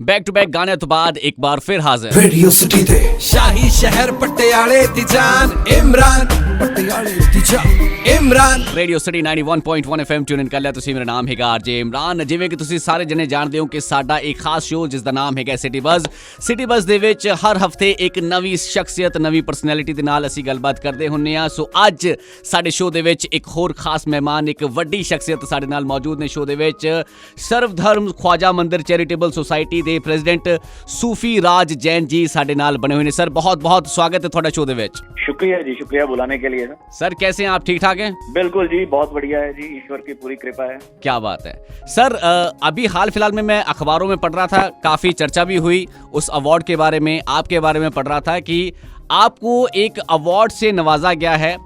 Back to back गाने तो बाद एक बार फिर हाजिर रेडियो सिटी दे शाही शहर पटियाले दी जान इमरान पटियाले दी जान Imran radio city 91.1 FM tune ਇਨ ਕਰ ਲਿਆ ਤੁਸੀਂ। ਮੇਰਾ ਨਾਮ ਹੈਗਾ ਆਰਜੇ ਇਮਰਾਨ। ਜਿਵੇਂ ਕਿ ਤੁਸੀਂ ਸਾਰੇ ਜਣੇ ਜਾਣਦੇ ਹੋ ਕਿ ਸਾਡਾ ਇੱਕ ਖਾਸ ਸ਼ੋਅ ਜਿਸ ਦਾ ਨਾਮ ਹੈਗਾ ਸਿਟੀ ਬੱਜ਼। ਸਿਟੀ ਬੱਜ਼ ਦੇ ਵਿੱਚ ਹਰ ਹਫਤੇ ਇੱਕ ਨਵੀਂ ਸ਼ਖਸੀਅਤ ਨਵੀਂ ਪਰਸਨੈਲਿਟੀ ਦੇ ਨਾਲ ਅਸੀਂ ਗੱਲਬਾਤ ਕਰਦੇ ਹੁੰਦੇ ਹਾਂ। ਸੋ ਅੱਜ ਸਾਡੇ ਸ਼ੋਅ ਦੇ ਵਿੱਚ ਇੱਕ ਹੋਰ ਖਾਸ ਮਹਿਮਾਨ, ਇੱਕ ਵੱਡੀ ਸ਼ਖਸੀਅਤ ਸਾਡੇ ਨਾਲ ਮੌਜੂਦ ਨੇ ਸ਼ੋਅ ਦੇ ਵਿੱਚ। ਸਰਵ ਧਰਮ ਖਵਾਜਾ ਮੰਦਿਰ ਚੈਰੀਟੇਬਲ ਸੁਸਾਇਟੀ ਦੇ ਪ੍ਰੈਜ਼ੀਡੈਂਟ ਸੂਫੀ ਰਾਜ जैन जी साढ़े नाल बने हुए हैं। सर बहुत बहुत स्वागत है थोड़ा शो दे विच। शुक्रिया जी, शुक्रिया बुलाने के लिए। सर कैसे हैं आप? ठीक ठाक हैं? बिल्कुल जी, बहुत बढ़िया है जी, ईश्वर की पूरी कृपा है। क्या बात है सर। अभी हाल फिलहाल में मैं अखबारों में पढ़ रहा था, काफ़ी चर्चा भी हुई उस अवार्ड के बारे में, आपके बारे में पढ़ रहा था कि आपको एक अवार्ड से नवाजा गया है,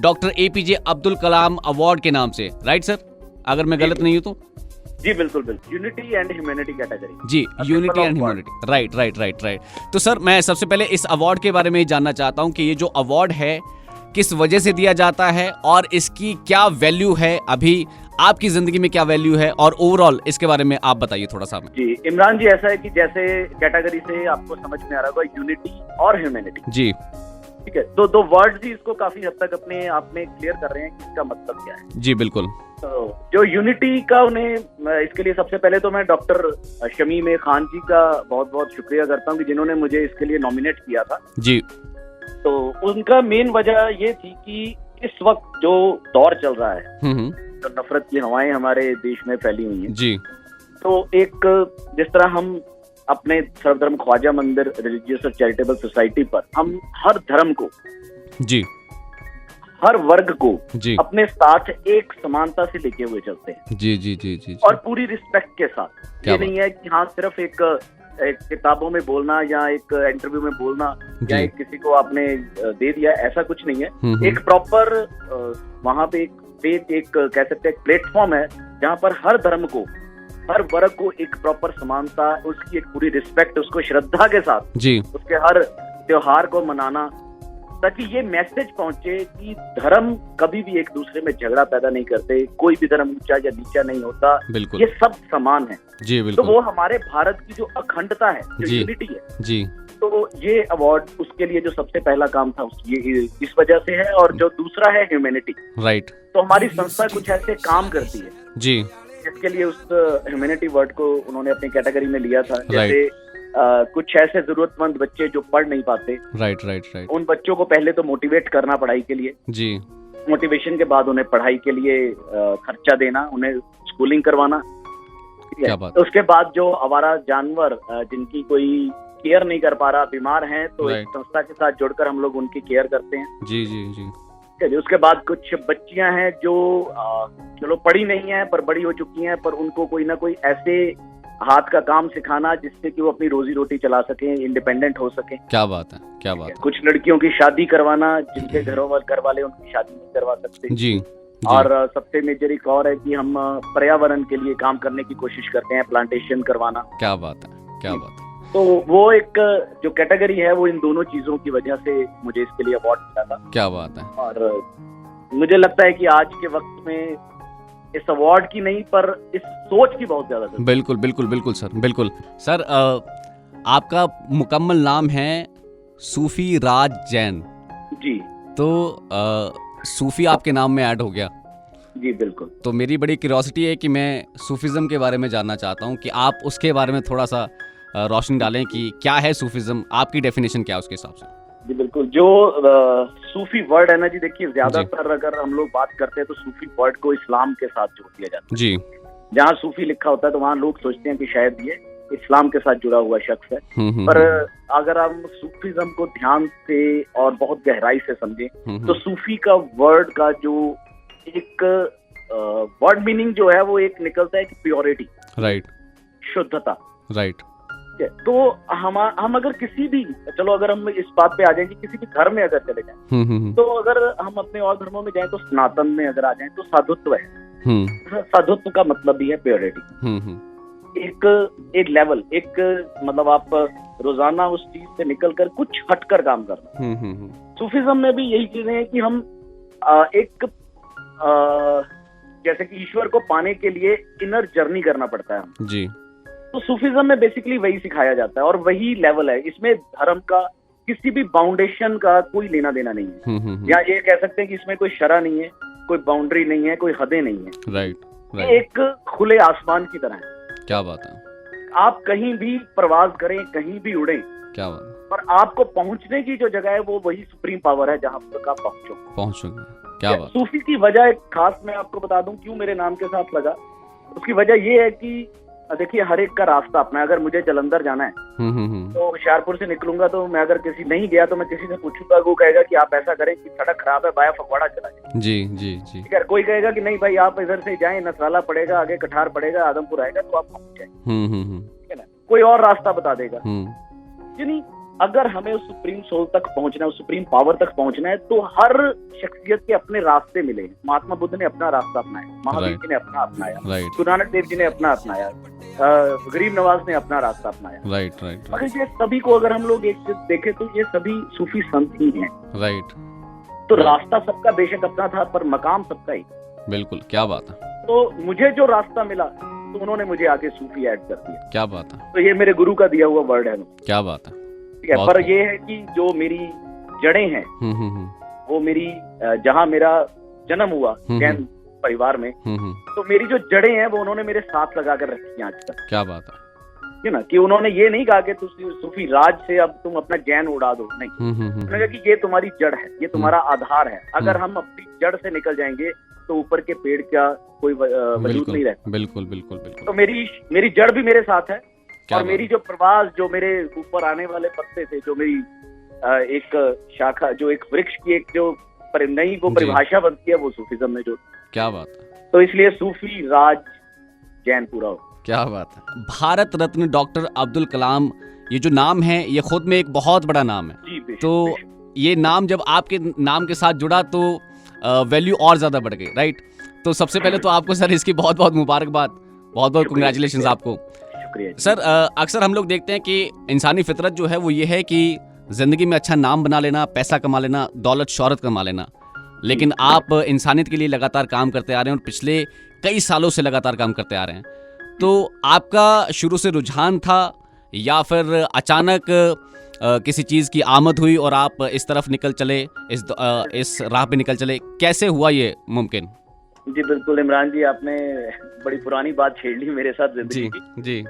doctor APJ Abdul Kalam award के नाम से, राइट सर? अगर मैं गलत नहीं हूँ तो? जी बिल्कुल बिल्कुल, यूनिटी एंड ह्यूमैनिटी कैटेगरी। जी, यूनिटी एंड ह्यूमैनिटी, राइट। तो सर मैं सबसे पहले इस अवार्ड के बारे में ही जानना चाहता हूँ कि ये जो अवार्ड है किस वजह से दिया जाता है और इसकी क्या वैल्यू है, अभी आपकी जिंदगी में क्या वैल्यू है, और ओवरऑल इसके बारे में आप बताइए थोड़ा सा हमें। जी इमरान जी, ऐसा है कि जैसे कैटेगरी से आपको समझ में आ रहा होगा यूनिटी और ह्यूमैनिटी, जी ठीक है, तो दो वर्ड्स ही इसको काफी हद तक अपने आप में क्लियर कर रहे हैं कि इसका मतलब क्या है। जी बिल्कुल। तो जो यूनिटी का, उन्हें इसके लिए सबसे पहले तो मैं डॉक्टर शमीम खान जी का बहुत बहुत शुक्रिया करता हूँ कि जिन्होंने मुझे इसके लिए नॉमिनेट किया था। जी, तो उनका मेन वजह ये थी कि इस वक्त जो दौर चल रहा है, जो नफरत की हवाएं हमारे देश में फैली हुई हैं, जी, तो एक जिस तरह हम अपने सर्वधर्म ख्वाजा मंदिर रिलीजियस और चैरिटेबल सोसाइटी पर हम हर धर्म को, जी, हर वर्ग को जी, अपने साथ एक समानता से लेके हुए चलते हैं, जी जी जी जी, और पूरी रिस्पेक्ट के साथ। ये नहीं है कि हाँ सिर्फ एक किताबों में बोलना या एक इंटरव्यू में बोलना या एक किसी को आपने दे दिया, ऐसा कुछ नहीं है। एक प्रॉपर वहाँ पे एक कह सकते हैं प्लेटफॉर्म है जहाँ पर हर धर्म को, हर वर्ग को एक प्रॉपर समानता, उसकी एक पूरी रिस्पेक्ट, उसको श्रद्धा के साथ जी, उसके हर त्योहार को मनाना, ताकि ये मैसेज पहुंचे कि धर्म कभी भी एक दूसरे में झगड़ा पैदा नहीं करते, कोई भी धर्म ऊंचा या नीचा नहीं होता, बिल्कुल, ये सब समान है। जी तो बिल्कुल। वो हमारे भारत की जो अखंडता है, जो यूनिटी है, जी, तो ये अवार्ड उसके लिए जो सबसे पहला काम था ये इस वजह से है। और जो दूसरा है ह्यूमैनिटी, राइट, तो हमारी संस्था कुछ ऐसे काम करती है जी, जिसके लिए उस ह्यूमैनिटी वर्ड को उन्होंने अपनी कैटेगरी में लिया था। जैसे कुछ ऐसे जरूरतमंद बच्चे जो पढ़ नहीं पाते, राइट, उन बच्चों को पहले तो मोटिवेट करना पढ़ाई के लिए, जी, मोटिवेशन के बाद उन्हें पढ़ाई के लिए खर्चा देना, उन्हें स्कूलिंग करवाना, ठीक है। तो उसके बाद जो आवारा जानवर जिनकी कोई केयर नहीं कर पा रहा, बीमार हैं, तो एक संस्था के साथ जुड़कर हम लोग उनकी केयर करते हैं। जी जी जी। उसके बाद कुछ बच्चियां हैं जो चलो पढ़ी नहीं है पर बड़ी हो चुकी हैं, पर उनको कोई ना कोई ऐसे हाथ का काम सिखाना जिससे कि वो अपनी रोजी रोटी चला सके, इंडिपेंडेंट हो सके। क्या बात है, क्या बात है। कुछ लड़कियों की शादी करवाना जिनके घर वाले उनकी शादी नहीं करवा सकते। जी। और सबसे मेजर एक और है कि हम पर्यावरण के लिए काम करने की कोशिश करते हैं, प्लांटेशन करवाना। क्या बात है, क्या बात है। तो वो एक जो कैटेगरी है वो इन दोनों चीजों की वजह से मुझे इसके लिए अवार्ड मिला था। क्या बात है। और मुझे लगता है कि आज के वक्त में इस अवार्ड की नहीं पर इस सोच की बहुत ज्यादा जरूरत। बिल्कुल बिल्कुल बिल्कुल सर, बिल्कुल सर। आपका मुकम्मल नाम है सूफी राज जैन। जी। तो सूफी आपके नाम में ऐड हो गया। जी बिल्कुल। तो मेरी बड़ी क्यूरियोसिटी है कि मैं सूफिज्म के बारे में जानना चाहता हूँ कि आप उसके बारे में थोड़ा सा रोशनी डालें कि क्या है सूफिज्म, आपकी डेफिनेशन क्या है उसके हिसाब से। जी बिल्कुल। जो सूफी वर्ड है ना जी, देखिए ज्यादातर अगर हम लोग बात करते हैं तो सूफी वर्ड को इस्लाम के साथ जोड़ दिया जाता है। जी। जहाँ सूफी लिखा होता है तो वहाँ लोग सोचते हैं कि शायद ये इस्लाम के साथ जुड़ा हुआ शख्स है। पर अगर हम सूफिज्म को ध्यान से और बहुत गहराई से समझें तो सूफी का वर्ड का जो एक वर्ड मीनिंग जो है वो एक निकलता है कि प्योरिटी, राइट, शुद्धता, राइट। तो हम अगर किसी भी, चलो अगर हम इस बात पे आ जाएं कि किसी भी धर्म में अगर चले जाएं, तो अगर हम अपने और धर्मों में जाएं तो सनातन में अगर आ जाएं तो साधुत्व है। साधुत्व का मतलब भी है प्योरिटी। एक लेवल, एक मतलब आप रोजाना उस चीज से निकलकर कुछ हटकर काम करना। सूफिज्म में भी यही चीजें हैं कि हम एक जैसे कि ईश्वर को पाने के लिए इनर जर्नी करना पड़ता है। जी। तो सूफीज्म में बेसिकली वही सिखाया जाता है और वही लेवल है। इसमें धर्म का किसी भी बाउंडेशन का कोई लेना देना नहीं है। या ये कह सकते हैं कि इसमें कोई शरा नहीं है, कोई बाउंड्री नहीं है, कोई हदें नहीं है। राइट। ये एक खुले आसमान की तरह है। क्या बात है। आप कहीं भी प्रवास करें, कहीं भी उड़ें, क्या बात है, पर आपको पहुंचने की जो जगह है वो वही सुप्रीम पावर है जहां तक आप पहुंचोगे। क्या बात। सूफी की वजह एक खास मैं आपको बता दूं क्यों मेरे नाम के साथ लगा। उसकी वजह ये है कि देखिए हर एक का रास्ता अपना है। अगर मुझे जलंधर जाना है तो होशियारपुर से निकलूंगा, तो मैं अगर किसी नहीं गया तो मैं किसी से पूछूंगा, वो कहेगा कि आप ऐसा करें कि सड़क खराब है, बाया फगवाड़ा चला जाए। जी जी जी। ठीक है, कोई कहेगा कि नहीं भाई आप इधर से जाएं, नसराला पड़ेगा, आगे कठार पड़ेगा, आदमपुर आएगा तो आप पहुंच जाए। ठीक है ना, कोई और रास्ता बता देगा। यानी अगर हमें उस सुप्रीम सोल तक पहुंचना है, उस सुप्रीम पावर तक पहुंचना है, तो हर शख्सियत के अपने रास्ते मिले। महात्मा बुद्ध ने अपना रास्ता अपनाया, महावीर जी ने अपना अपनाया, गुरु नानक देव जी ने अपना अपनाया, गरीब नवाज ने अपना रास्ता अपनाया। Right right. मगर ये सभी को अगर हम लोग एक देखें तो ये सभी सूफी संत ही हैं। राइट। तो रास्ता सबका बेशक अपना था, पर मकाम सबका ही। बिल्कुल। क्या बात है। तो मुझे जो रास्ता मिला तो उन्होंने मुझे आगे सूफी ऐड कर दिया। क्या बात है। तो ये मेरे गुरु का दिया हुआ वर्ड है। क्या बात है। ठीक है, पर ये है कि जो मेरी जड़ें हैं वो मेरी जहाँ मेरा जन्म हुआ जैन परिवार में, तो मेरी जो जड़ें हैं वो उन्होंने मेरे साथ लगा कर रखी हैं आज तक। क्या बात है। ना कि उन्होंने ये नहीं कहा कि सूफी राज से अब तुम अपना जैन उड़ा दो, नहीं। उन्होंने कहा कि ये तुम्हारी जड़ है, ये तुम्हारा आधार है। अगर हम अपनी जड़ से निकल जाएंगे तो ऊपर के पेड़ का कोई वजूद नहीं रहता। बिल्कुल बिल्कुल बिल्कुल। तो मेरी जड़ भी मेरे साथ है और मेरी जो प्रवास, जो मेरे ऊपर आने वाले पत्ते थे, जो मेरी एक शाखा, जो एक वृक्ष की एक जो नई वो परिभाषा बनती है, वो सूफीज्म में जो। क्या बात है। तो इसलिए सूफी राज जैन पूरा हो। क्या बात है। भारत रत्न डॉक्टर अब्दुल कलाम, ये जो नाम है ये खुद में एक बहुत बड़ा नाम है। जी, तो ये नाम जब आपके नाम के साथ जुड़ा तो वैल्यू और ज्यादा बढ़ गई। राइट। तो सबसे पहले तो आपको सर इसकी बहुत बहुत मुबारकबाद, बहुत बहुत कंग्रेचुलेशन आपको। सर अक्सर हम लोग देखते हैं कि इंसानी फितरत जो है वो ये है कि जिंदगी में अच्छा नाम बना लेना, पैसा कमा लेना, दौलत शौहरत कमा लेना, लेकिन आप इंसानियत के लिए लगातार काम करते आ रहे हैं और पिछले कई सालों से लगातार काम करते आ रहे हैं। तो आपका शुरू से रुझान था या फिर अचानक किसी चीज़ की आमद हुई और आप इस तरफ निकल चले, इस राह पे निकल चले, कैसे हुआ ये मुमकिन? जी बिल्कुल इमरान जी, आपने बड़ी पुरानी बात छेड़ ली मेरे साथ जिंदगी की। जी।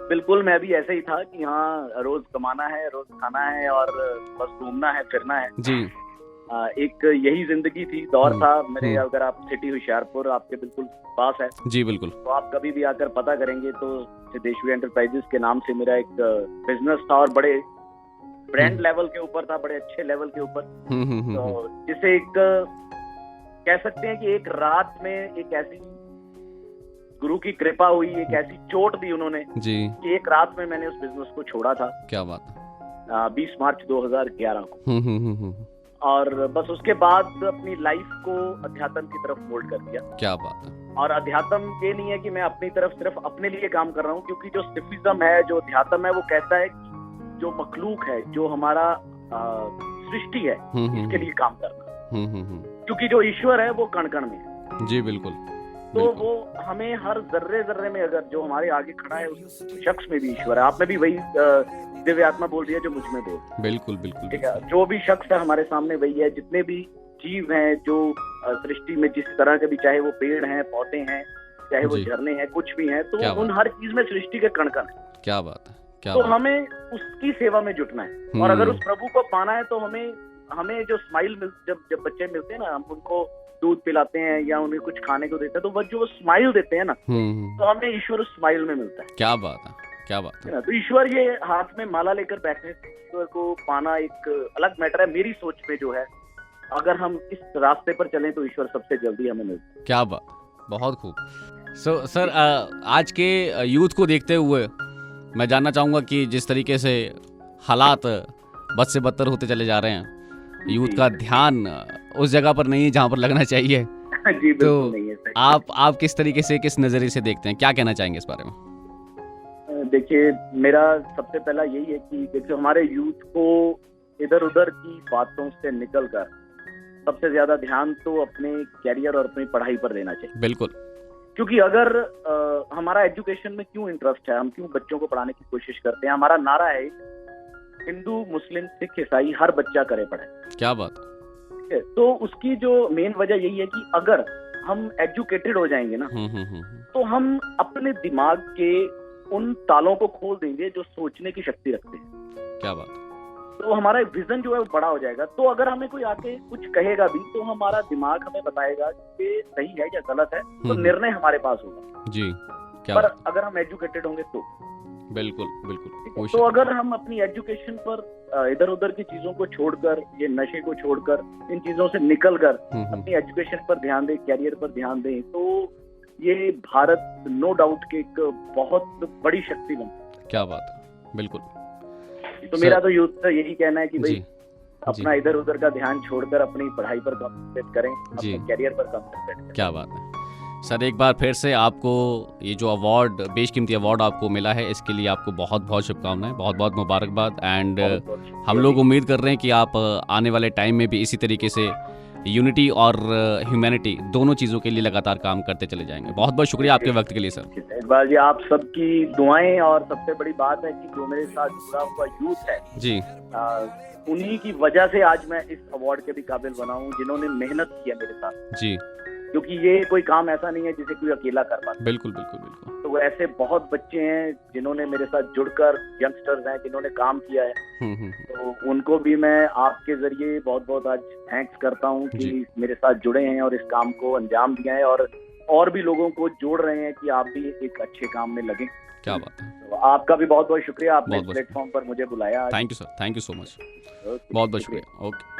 बिल्कुल मैं भी ऐसे ही था कि हाँ रोज कमाना है, रोज खाना है और बस घूमना है, फिरना है। जी। एक यही जिंदगी थी, दौर था मेरे। अगर आप सिटी होशियारपुर आपके बिल्कुल पास है। जी बिल्कुल। तो आप कभी भी आकर पता करेंगे तो सिद्धेश्वरी एंटरप्राइजेस के नाम से मेरा एक बिजनेस था और बड़े ब्रांड लेवल के ऊपर था, बड़े अच्छे लेवल के ऊपर। तो जिसे एक कह सकते हैं कि एक रात में एक ऐसी गुरु की कृपा हुई, एक ऐसी चोट दी उन्होंने जी कि एक रात में मैंने उस बिजनेस को छोड़ा था। क्या बात है। 20 मार्च 2011 को। और बस उसके बाद अपनी लाइफ को अध्यात्म की तरफ मोल्ड कर दिया। क्या बात है। और अध्यात्म ये नहीं है कि मैं अपनी तरफ सिर्फ अपने लिए काम कर रहा हूँ, क्योंकि जो सूफीज्म है, जो अध्यात्म है, वो कहता है कि जो मखलूक है, जो हमारा सृष्टि है, इसके लिए काम करना। क्योंकि जो ईश्वर है वो कण कण में है। जी बिल्कुल। तो वो हमें हर जर्रे जर्रे में, अगर जो हमारे आगे खड़ा है उस शख्स में भी ईश्वर है। आपने भी वही दिव्य आत्मा बोल दिया जो मुझ में बोल। बिल्कुल बिल्कुल। ठीक है, जो भी शख्स है हमारे सामने वही है। जितने भी जीव हैं जो सृष्टि में जिस तरह के भी, चाहे वो पेड़ हैं, पौधे हैं, चाहे वो झरने हैं, कुछ भी हैं, तो उन हर चीज में सृष्टि के कण कण है। क्या बात है। तो हमें उसकी सेवा में जुटना है। और अगर उस प्रभु को पाना है तो हमें जो स्माइल जब बच्चे मिलते हैं ना, हम उनको दूध पिलाते हैं या उन्हें कुछ खाने को देते हैं, तो वो जो स्माइल देते हैं ना, तो हमें ईश्वर उस स्माइल में मिलता है। क्या बात है। क्या बात है। तो ईश्वर ये हाथ में माला लेकर बैठे, ईश्वर को पाना एक अलग मैटर है मेरी सोच में जो है। अगर हम इस रास्ते पर चलें तो ईश्वर सबसे जल्दी हमें मिलता है। क्या बात, बहुत खूब। सर आज के यूथ को देखते हुए मैं जानना चाहूंगा कि जिस तरीके से हालात बद से बदतर होते चले जा रहे हैं, यूथ का ध्यान उस जगह पर नहीं है जहाँ पर लगना चाहिए। जी, तो नहीं है। आप किस तरीके से, किस नजरिए से देखते हैं, क्या कहना चाहेंगे इस बारे में? देखिए, मेरा सबसे पहला यही है कि देखिए हमारे यूथ को इधर उधर की बातों से निकलकर सबसे ज्यादा ध्यान तो अपने कैरियर और अपनी पढ़ाई पर देना चाहिए। बिल्कुल। क्योंकि अगर हमारा एजुकेशन में क्यों इंटरेस्ट है, हम क्यों बच्चों को पढ़ाने की कोशिश करते हैं, हमारा नारा है हिंदू मुस्लिम सिख ईसाई हर बच्चा करे पढ़ाई। क्या बात। ठीक है, तो उसकी जो मेन वजह यही है कि अगर हम एजुकेटेड हो जाएंगे ना, तो हम अपने दिमाग के उन तालों को खोल देंगे जो सोचने की शक्ति रखते हैं। क्या बात। तो हमारा विजन जो है वो बड़ा हो जाएगा। तो अगर हमें कोई आके कुछ कहेगा भी तो हमारा दिमाग हमें बताएगा कि सही है या गलत है, तो निर्णय हमारे पास होगा जी। क्या पर बात। अगर हम एजुकेटेड होंगे तो बिल्कुल बिल्कुल। तो अगर हम अपनी एजुकेशन पर इधर उधर की चीजों को छोड़कर, ये नशे को छोड़कर, इन चीजों से निकलकर अपनी एजुकेशन पर ध्यान दें, कैरियर पर ध्यान दें, तो ये भारत नो डाउट के एक बहुत बड़ी शक्ति बन। क्या बात। बिल्कुल। तो मेरा तो यूथ से यही कहना है कि भाई अपना इधर उधर का ध्यान छोड़कर अपनी पढ़ाई पर कंसंट्रेट करें, अपने कैरियर पर कंसंट्रेट करें। क्या बात है सर। एक बार फिर से आपको ये जो अवार्ड, बेशकीमती अवार्ड आपको मिला है, इसके लिए आपको बहुत बहुत शुभकामनाएं, बहुत बहुत मुबारकबाद। एंड हम लोग उम्मीद कर रहे हैं कि आप आने वाले टाइम में भी इसी तरीके से यूनिटी और ह्यूमैनिटी दोनों चीज़ों के लिए लगातार काम करते चले जाएंगे। बहुत बहुत शुक्रिया आपके वक्त के लिए सर। इकबाल जी, आप सबकी दुआएं, और सबसे बड़ी बात है कि जो मेरे साथ जुड़ा हुआ यूथ है जी, उन्हीं की वजह से आज मैं इस अवार्ड के भी काबिल बना हूँ, जिन्होंने मेहनत की है मेरे साथ जी। क्योंकि ये कोई काम ऐसा नहीं है जिसे कोई अकेला कर पाता। बिल्कुल बिल्कुल बिल्कुल। तो ऐसे बहुत बच्चे हैं जिन्होंने मेरे साथ जुड़कर, यंगस्टर्स हैं जिन्होंने काम किया है, तो उनको भी मैं आपके जरिए बहुत बहुत आज थैंक्स करता हूँ कि मेरे साथ जुड़े हैं और इस काम को अंजाम दिया है, और भी लोगों को जोड़ रहे हैं कि आप भी एक अच्छे काम में लगे। क्या बात है। तो आपका भी बहुत बहुत शुक्रिया, आपने प्लेटफॉर्म पर मुझे बुलाया। Thank you sir, thank you so much, बहुत बहुत शुक्रिया। ओके।